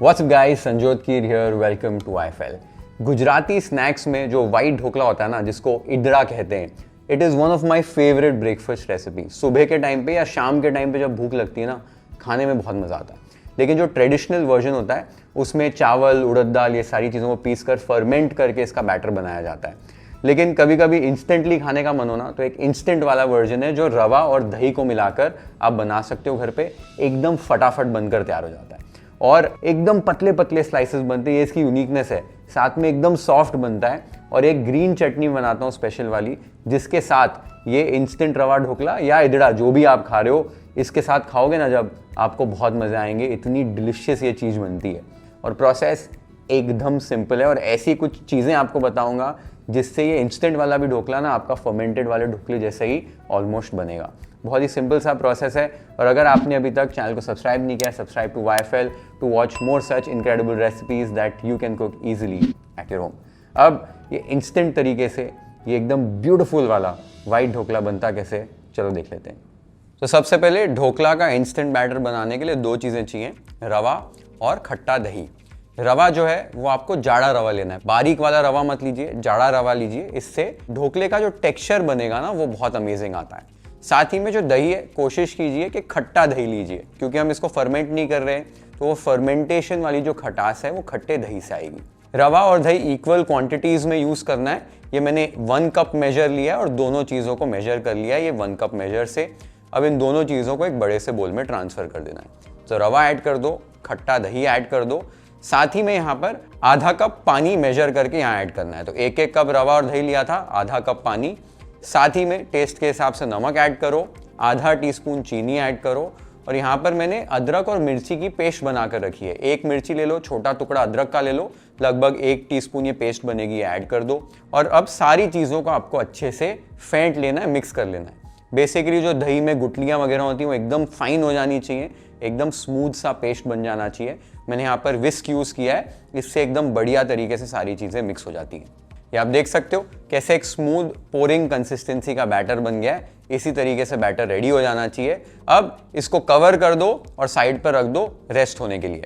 What's up guys, Sanjyot Keer here, welcome to आईफेल। Gujarati snacks में जो वाइट ढोकला होता है ना, जिसको इडरा कहते हैं, it is one of my favourite breakfast recipe. सुबह के टाइम पे या शाम के टाइम पे जब भूख लगती है ना, खाने में बहुत मज़ा आता है। लेकिन जो ट्रेडिशनल वर्जन होता है उसमें चावल, उड़द दाल, ये सारी चीज़ों को पीस कर फर्मेंट करके इसका बैटर बनाया जाता है। लेकिन कभी कभी इंस्टेंटली खाने का मन होना तो एक इंस्टेंट वाला वर्जन है जो रवा और दही को मिलाकर आप बना सकते हो घर पे, एकदम फटाफट बनकर तैयार हो जाता है और एकदम पतले पतले स्लाइसेस बनते हैं। ये इसकी यूनिकनेस है। साथ में एकदम सॉफ्ट बनता है और एक ग्रीन चटनी बनाता हूँ स्पेशल वाली, जिसके साथ ये इंस्टेंट रवा ढोकला या इडड़ा जो भी आप खा रहे हो, इसके साथ खाओगे ना जब, आपको बहुत मजे आएंगे। इतनी डिलिशियस ये चीज़ बनती है और प्रोसेस एकदम सिंपल है। और ऐसी कुछ चीज़ें आपको बताऊंगा जिससे ये इंस्टेंट वाला भी ढोकला ना आपका फर्मेंटेड वाले ढोकले जैसे ही ऑलमोस्ट बनेगा। बहुत ही सिंपल सा प्रोसेस है। और अगर आपने अभी तक चैनल को सब्सक्राइब नहीं किया, सब्सक्राइब टू वाईफेल to watch more such incredible recipes that you can cook easily at your home. अब ये इंस्टेंट तरीके से ये एकदम ब्यूटीफुल वाला वाइट ढोकला बनता कैसे, चलो देख लेते हैं। तो सबसे पहले ढोकला का इंस्टेंट बैटर बनाने के लिए दो चीज़ें चाहिए, रवा और खट्टा दही। रवा जो है वो आपको जाड़ा रवा लेना है, बारीक वाला रवा मत लीजिए, जाड़ा रवा लीजिए। इससे ढोकले का जो टेक्सचर बनेगा ना वो बहुत अमेजिंग आता है। साथ ही में जो दही है, कोशिश कीजिए कि खट्टा दही लीजिए, क्योंकि हम इसको फर्मेंट नहीं कर रहे हैं, तो वो फर्मेंटेशन वाली जो खटास है वो खट्टे दही से आएगी। रवा और दही इक्वल क्वांटिटीज में यूज करना है। ये मैंने 1 कप मेजर लिया और दोनों चीज़ों को मेजर कर लिया ये 1 कप मेजर से। अब इन दोनों चीज़ों को एक बड़े से बोल में ट्रांसफर कर देना है। तो रवा ऐड कर दो, खट्टा दही ऐड कर दो, साथ ही में यहाँ पर आधा कप पानी मेजर करके यहाँ ऐड करना है। तो 1-1 कप रवा और दही लिया था, आधा कप पानी। साथ ही में टेस्ट के हिसाब से नमक ऐड करो, आधा टीस्पून चीनी ऐड करो। और यहाँ पर मैंने अदरक और मिर्ची की पेस्ट बनाकर रखी है। 1 मिर्ची ले लो, छोटा टुकड़ा अदरक का ले लो, लगभग 1 टीस्पून ये पेस्ट बनेगी, ऐड कर दो। और अब सारी चीज़ों को आपको अच्छे से फेंट लेना है, मिक्स कर लेना है। बेसिकली जो दही में गुठलियाँ वगैरह होती हैं वो एकदम फाइन हो जानी चाहिए, एकदम स्मूथ सा पेस्ट बन जाना चाहिए। मैंने यहाँ पर विस्क यूज़ किया है, इससे एकदम बढ़िया तरीके से सारी चीज़ें मिक्स हो जाती हैं। ये आप देख सकते हो कैसे एक स्मूथ पोरिंग कंसिस्टेंसी का बैटर बन गया है। इसी तरीके से बैटर रेडी हो जाना चाहिए। अब इसको कवर कर दो और साइड पर रख दो रेस्ट होने के लिए।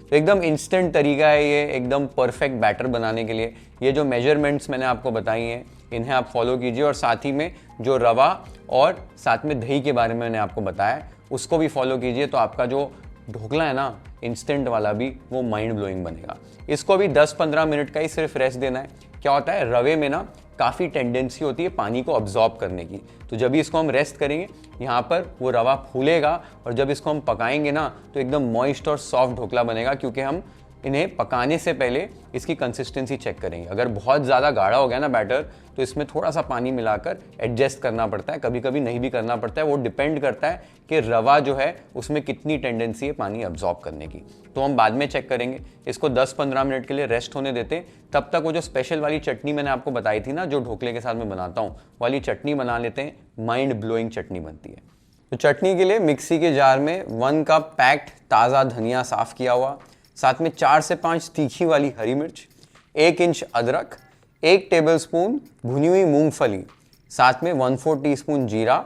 तो एकदम इंस्टेंट तरीका है ये, एकदम परफेक्ट बैटर बनाने के लिए। ये जो मेजरमेंट्स मैंने आपको बताई हैं, इन्हें आप फॉलो कीजिए। और साथ ही में जो रवा और साथ में दही के बारे में मैंने आपको बताया, उसको भी फॉलो कीजिए। तो आपका जो ढोकला है ना इंस्टेंट वाला भी, वो माइंड ब्लोइंग बनेगा। इसको भी 10-15 मिनट का ही सिर्फ रेस्ट देना है। क्या होता है, रवे में ना काफ़ी टेंडेंसी होती है पानी को अब्जॉर्ब करने की। तो जब भी इसको हम रेस्ट करेंगे, यहाँ पर वो रवा फूलेगा और जब इसको हम पकाएंगे ना तो एकदम मॉइस्ट और सॉफ्ट ढोकला बनेगा, क्योंकि हम इन्हें पकाने से पहले इसकी कंसिस्टेंसी चेक करेंगे। अगर बहुत ज़्यादा गाढ़ा हो गया ना बैटर, तो इसमें थोड़ा सा पानी मिलाकर एडजस्ट करना पड़ता है, कभी कभी नहीं भी करना पड़ता है। वो डिपेंड करता है कि रवा जो है उसमें कितनी टेंडेंसी है पानी अब्जॉर्ब करने की। तो हम बाद में चेक करेंगे। इसको 10-15 मिनट के लिए रेस्ट होने देते हैं। तब तक वो जो स्पेशल वाली चटनी मैंने आपको बताई थी ना, जो ढोकले के साथ मैं बनाता हूँ, वाली चटनी बना लेते हैं। माइंड ब्लोइंग चटनी बनती है। तो चटनी के लिए मिक्सी के जार में 1 कप पैक्ड ताज़ा धनिया साफ़ किया हुआ, साथ में 4 से 5 तीखी वाली हरी मिर्च, 1 इंच अदरक, 1 टेबलस्पून भुनी हुई मूंगफली, साथ में 1/4 टीस्पून जीरा।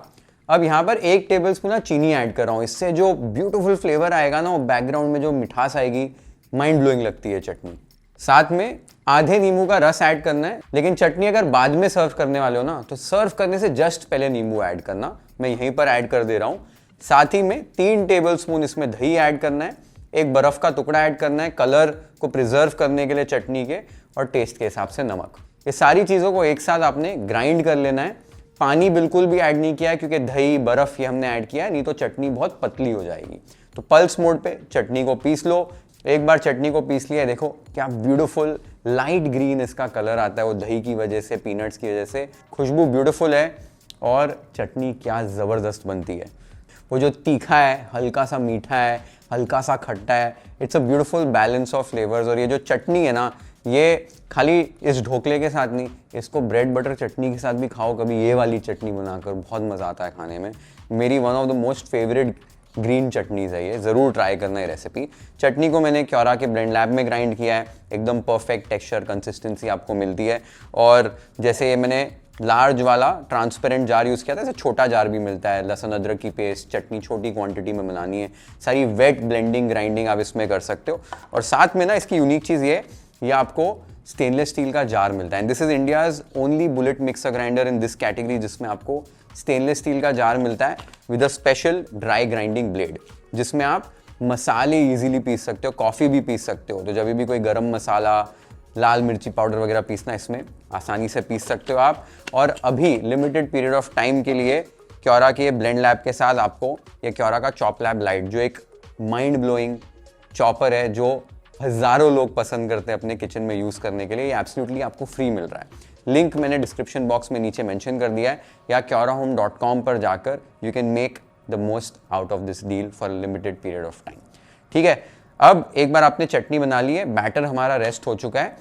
अब यहाँ पर 1 टेबलस्पून चीनी ऐड कर रहा हूँ। इससे जो ब्यूटीफुल फ्लेवर आएगा ना, वो बैकग्राउंड में जो मिठास आएगी, माइंड ब्लोइंग लगती है चटनी। साथ में आधे नींबू का रस ऐड करना है। लेकिन चटनी अगर बाद में सर्व करने वाले हो ना, तो सर्व करने से जस्ट पहले नींबू ऐड करना। मैं यहीं पर ऐड कर दे रहा हूँ। साथ ही में 3 टेबलस्पून इसमें दही ऐड करना है, 1 बर्फ का टुकड़ा ऐड करना है कलर को प्रिजर्व करने के लिए चटनी के, और टेस्ट के हिसाब से नमक। ये सारी चीज़ों को एक साथ आपने ग्राइंड कर लेना है। पानी बिल्कुल भी ऐड नहीं किया है, क्योंकि दही बर्फ ये हमने ऐड किया है, नहीं तो चटनी बहुत पतली हो जाएगी। तो पल्स मोड पे चटनी को पीस लो। एक बार चटनी को पीस लिया, देखो क्या ब्यूटीफुल लाइट ग्रीन इसका कलर आता है, वो दही की वजह से, पीनट्स की वजह से। खुशबू ब्यूटीफुल है और चटनी क्या ज़बरदस्त बनती है। वो जो तीखा है, हल्का सा मीठा है, हल्का सा खट्टा है, it's a beautiful balance of flavours. और ये जो चटनी है ना, ये खाली इस ढोकले के साथ नहीं, इसको ब्रेड बटर चटनी के साथ भी खाओ कभी, ये वाली चटनी बनाकर, बहुत मज़ा आता है खाने में। मेरी one of the most favourite green chutneys है ये, ज़रूर ट्राई करना है रेसिपी। चटनी को मैंने क्योरा के ब्लेंड लैब में ग्राइंड किया है, एकदम परफेक्ट टेक्सचर कंसिस्टेंसी आपको मिलती है। और जैसे ये मैंने लार्ज वाला ट्रांसपेरेंट जार यूज़ किया था, ऐसे छोटा जार भी मिलता है, लहसुन अदरक की पेस्ट, चटनी छोटी क्वांटिटी में बनानी है, सारी वेट ब्लेंडिंग ग्राइंडिंग आप इसमें कर सकते हो। और साथ में ना इसकी यूनिक चीज़ ये आपको स्टेनलेस स्टील का जार मिलता है। This is India's only bullet mixer grinder in this category, जिसमें आपको स्टेनलेस स्टील का जार मिलता है with a special dry grinding blade, जिसमें आप मसाले इजीली पीस सकते हो, कॉफ़ी भी पीस सकते हो। तो जब भी कोई गरम मसाला, लाल मिर्ची पाउडर वगैरह पीसना, इसमें आसानी से पीस सकते हो आप। और अभी लिमिटेड पीरियड ऑफ टाइम के लिए क्योरा के ब्लेंड लैब के साथ आपको ये क्योरा का चॉप लैब लाइट, जो एक माइंड ब्लोइंग चॉपर है, जो हज़ारों लोग पसंद करते हैं अपने किचन में यूज़ करने के लिए, ये एब्सोल्युटली आपको फ्री मिल रहा है। लिंक मैंने डिस्क्रिप्शन बॉक्स में नीचे मेंशन कर दिया है, या kyorahome.com पर जाकर you can make the most out of this deal for limited period of time. ठीक है, अब एक बार आपने चटनी बना ली है, बैटर हमारा रेस्ट हो चुका है,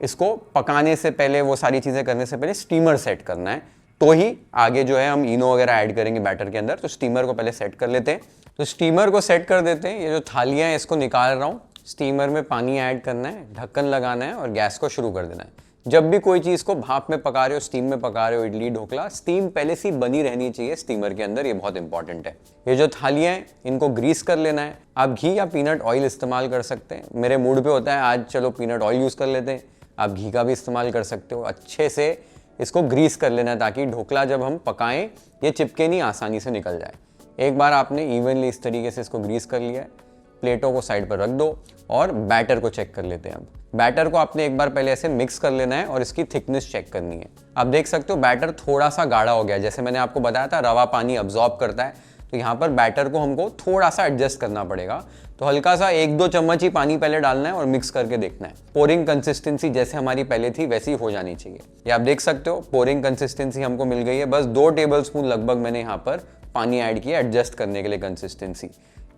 इसको पकाने से पहले, वो सारी चीज़ें करने से पहले स्टीमर सेट करना है, तो ही आगे जो है हम इनो वगैरह ऐड करेंगे बैटर के अंदर। तो स्टीमर को पहले सेट कर लेते हैं। तो स्टीमर को सेट कर देते हैं। ये जो थालियाँ हैं इसको निकाल रहा हूँ। स्टीमर में पानी ऐड करना है, ढक्कन लगाना है और गैस को शुरू कर देना है। जब भी कोई चीज़ को भाप में पका रहे हो, स्टीम में पका रहे हो, इडली ढोकला, स्टीम पहले से बनी रहनी चाहिए स्टीमर के अंदर, ये बहुत इंपॉर्टेंट है। ये जो थालियाँ हैं इनको ग्रीस कर लेना है। आप घी या पीनट ऑयल इस्तेमाल कर सकते हैं। मेरे मूड पे होता है आज चलो पीनट ऑयल यूज़ कर लेते हैं, आप घी का भी इस्तेमाल कर सकते हो। अच्छे से इसको ग्रीस कर लेना है ताकि ढोकला जब हम पकाएं ये चिपके नहीं, आसानी से निकल जाए। एक बार आपने इवनली इस तरीके से इसको ग्रीस कर लिया है, प्लेटों को साइड पर रख दो और बैटर को चेक कर लेते हैं। अब बैटर को आपने एक बार पहले ऐसे मिक्स कर लेना है और इसकी थिकनेस चेक करनी है। आप देख सकते हो बैटर थोड़ा सा गाढ़ा हो गया, जैसे मैंने आपको बताया था रवा पानी अब्जॉर्ब करता है, तो यहाँ पर बैटर को हमको थोड़ा सा एडजस्ट करना पड़ेगा। तो हल्का सा 1-2 चम्मच ही पानी पहले डालना है और मिक्स करके देखना है। पोरिंग कंसिस्टेंसी जैसे हमारी पहले थी वैसी हो जानी चाहिए। ये आप देख सकते हो पोरिंग कंसिस्टेंसी हमको मिल गई है। बस 2 टेबल स्पून लगभग मैंने यहाँ पर पानी ऐड किया एडजस्ट करने के लिए कंसिस्टेंसी।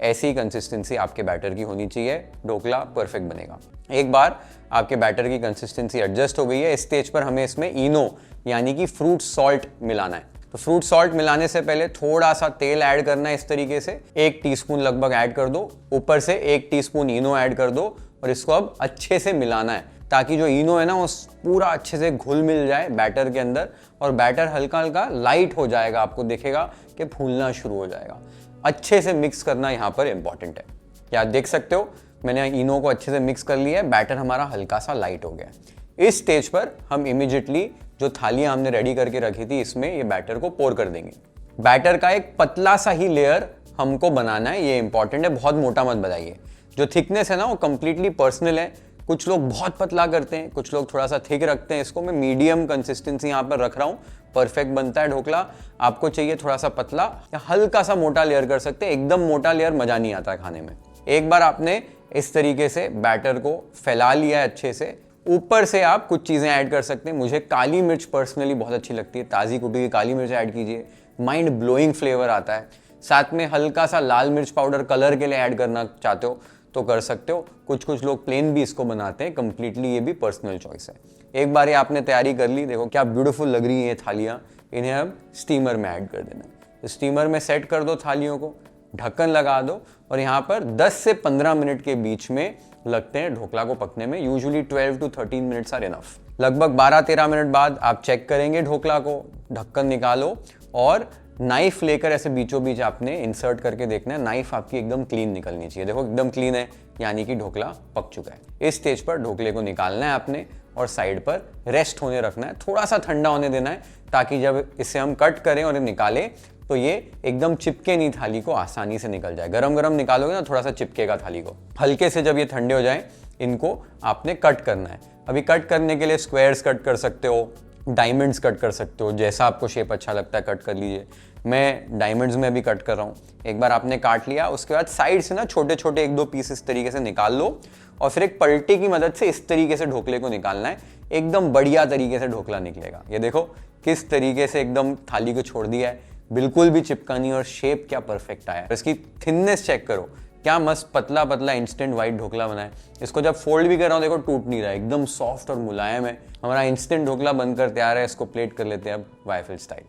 ऐसी ही कंसिस्टेंसी आपके बैटर की होनी चाहिए, ढोकला परफेक्ट बनेगा। एक बार आपके बैटर की कंसिस्टेंसी एडजस्ट हो गई है, इस स्टेज पर हमें इसमें इनो यानी कि फ्रूट सॉल्ट मिलाना है। तो फ्रूट सॉल्ट मिलाने से पहले थोड़ा सा तेल ऐड करना है, इस तरीके से 1 टीस्पून लगभग ऐड कर दो, ऊपर से 1 टीस्पून इनो ऐड कर दो और इसको अब अच्छे से मिलाना है ताकि जो इनो है ना वो पूरा अच्छे से घुल मिल जाए बैटर के अंदर और बैटर हल्का हल्का लाइट हो जाएगा, आपको दिखेगा कि फूलना शुरू हो जाएगा। अच्छे से मिक्स करना यहाँ पर इंपॉर्टेंट है। क्या देख सकते हो मैंने इनो को अच्छे से मिक्स कर लिया है, बैटर हमारा हल्का सा लाइट हो गया है। इस स्टेज पर हम इमीडिएटली जो थालियां हमने रेडी करके रखी थी इसमें ये बैटर को पोर कर देंगे। बैटर का एक पतला सा ही लेयर हमको बनाना है, ये इंपॉर्टेंट है, बहुत मोटा मत बनाइए। जो थिकनेस है ना वो कंप्लीटली पर्सनल है, कुछ लोग बहुत पतला करते हैं, कुछ लोग थोड़ा सा थिक रखते हैं। इसको मैं मीडियम कंसिस्टेंसी यहाँ पर रख रहा हूँ, परफेक्ट बनता है ढोकला। आपको चाहिए थोड़ा सा पतला या हल्का सा मोटा लेयर कर सकते हैं, एकदम मोटा लेयर मजा नहीं आता खाने में। एक बार आपने इस तरीके से बैटर को फैला लिया है अच्छे से, ऊपर से आप कुछ चीज़ें ऐड कर सकते हैं। मुझे काली मिर्च पर्सनली बहुत अच्छी लगती है, ताज़ी कुटी हुई काली मिर्च ऐड कीजिए, माइंड ब्लोइंग फ्लेवर आता है। साथ में हल्का सा लाल मिर्च पाउडर कलर के लिए ऐड करना चाहते हो तो कर सकते हो। कुछ कुछ लोग प्लेन भी इसको बनाते हैं, कंप्लीटली ये भी पर्सनल चॉइस है। एक बार ये आपने तैयारी कर ली, देखो क्या ब्यूटीफुल लग रही है ये थालियाँ। इन्हें अब स्टीमर में ऐड कर देना है। स्टीमर में सेट कर दो थालियों को, ढक्कन लगा दो और यहाँ पर 10 से 15 मिनट के बीच में लगते हैं ढोकला को पकने में। Usually 12 to 13 minutes are enough. लगभग 12-13 मिनट बाद आप चेक करेंगे ढोकला को, ढक्कन निकालो और नाइफ लेकर ऐसे बीचों बीच आपने इंसर्ट करके देखना है। नाइफ आपकी एकदम क्लीन निकलनी चाहिए। देखो एकदम क्लीन है, यानी कि ढोकला पक चुका है। इस स्टेज पर ढोकले को निकालना है आपने और साइड पर रेस्ट होने रखना है, थोड़ा सा ठंडा होने देना है ताकि जब इसे हम कट करें और निकालें तो ये एकदम चिपके नहीं, थाली को आसानी से निकल जाए। गरम गरम निकालोगे ना थोड़ा सा चिपकेगा थाली को। हल्के से जब ये ठंडे हो जाए इनको आपने कट करना है। अभी कट करने के लिए स्क्वायर्स कट कर सकते हो, डायमंड्स कट कर सकते हो, जैसा आपको शेप अच्छा लगता है कट कर लीजिए। मैं डायमंड्स में भी कट कर रहा हूँ। एक बार आपने काट लिया उसके बाद साइड से ना छोटे छोटे 1-2 पीस इस तरीके से निकाल लो और फिर एक पलटे की मदद से इस तरीके से ढोकले को निकालना है। एकदम बढ़िया तरीके से ढोकला निकलेगा। ये देखो किस तरीके से एकदम थाली को छोड़ दिया है, बिल्कुल भी चिपका नहीं और शेप क्या परफेक्ट आया। इसकी थिननेस चेक करो, क्या मस्त पतला पतला इंस्टेंट वाइट ढोकला बना है। इसको जब फोल्ड भी कर रहा हूँ देखो टूट नहीं रहा है, एकदम सॉफ्ट और मुलायम है। हमारा इंस्टेंट ढोकला बनकर तैयार है। इसको प्लेट कर लेते हैं अब वाइफल स्टाइल।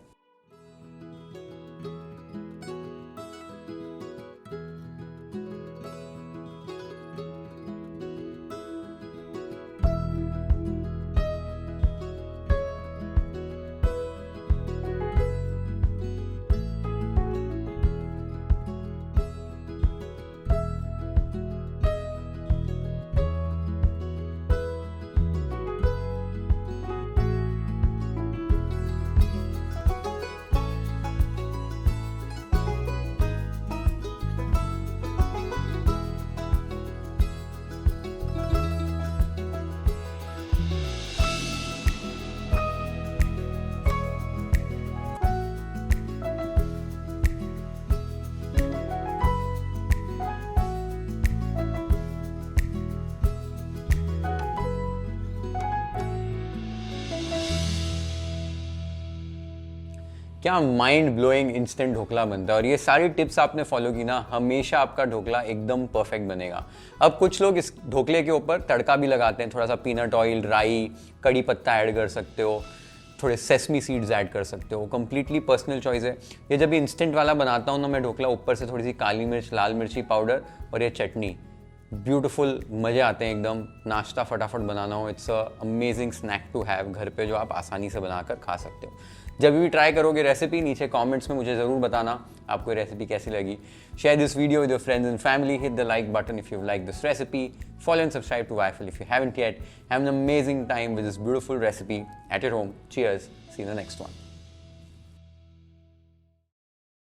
क्या माइंड ब्लोइंग इंस्टेंट ढोकला बनता है। और ये सारी टिप्स आपने फॉलो की ना, हमेशा आपका ढोकला एकदम परफेक्ट बनेगा। अब कुछ लोग इस ढोकले के ऊपर तड़का भी लगाते हैं, थोड़ा सा पीनट ऑयल, राई, कड़ी पत्ता ऐड कर सकते हो, थोड़े सेसमी सीड्स ऐड कर सकते हो, कंप्लीटली पर्सनल चॉइस है। ये जब भी इंस्टेंट वाला बनाता हूँ ना मैं ढोकला, ऊपर से थोड़ी सी काली मिर्च, लाल मिर्ची पाउडर और ये चटनी, ब्यूटीफुल, मज़े आते हैं एकदम। नाश्ता फटाफट बनाना हो, it's a amazing snack to have घर पे, जो आप आसानी से बनाकर खा सकते हो। जब भी ट्राई करोगे रेसिपी, नीचे कमेंट्स में मुझे ज़रूर बताना आपको ये रेसिपी कैसी लगी। Share this video with your friends and family, hit the like button if you like this recipe, follow and subscribe to Waffle if you haven't yet. Have an amazing time with this beautiful recipe at your home. Cheers, see you in the next one.